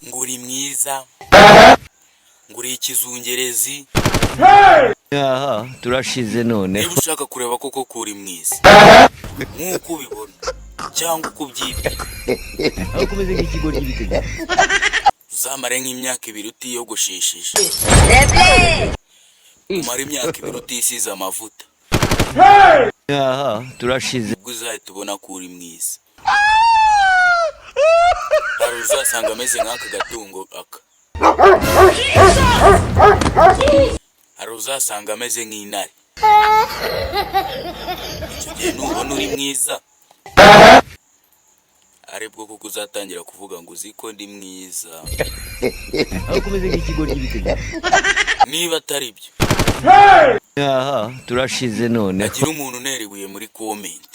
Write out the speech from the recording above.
nguri mwiza nguri ikizungerezi. Aha turashize none. Niba ushaka kureba koko kuri mwiza nk'uko ubibona cyangwa uko ubyibwira, Akomeze nk'ikigo ry'ibitego. uzamare nk'imyaka 2 utiyogoshesheje, umara imyaka 2 utisize amavuta. Aha turashize. Ubwo uzahita ubona kuri mwiza. Hari uzasanga ameze nk'aka gatungo aka, hari uzasanga ameze nk'intare. Icyo gihe nubona uri mwiza aribwo kuko uzatangira kuvuga ngo uzi ko ndi mwiza. Akomeze nk'ikigo ry'ibitego. Niba atari byo, Aha turashize none. agira umuntu uneribuye muri comment.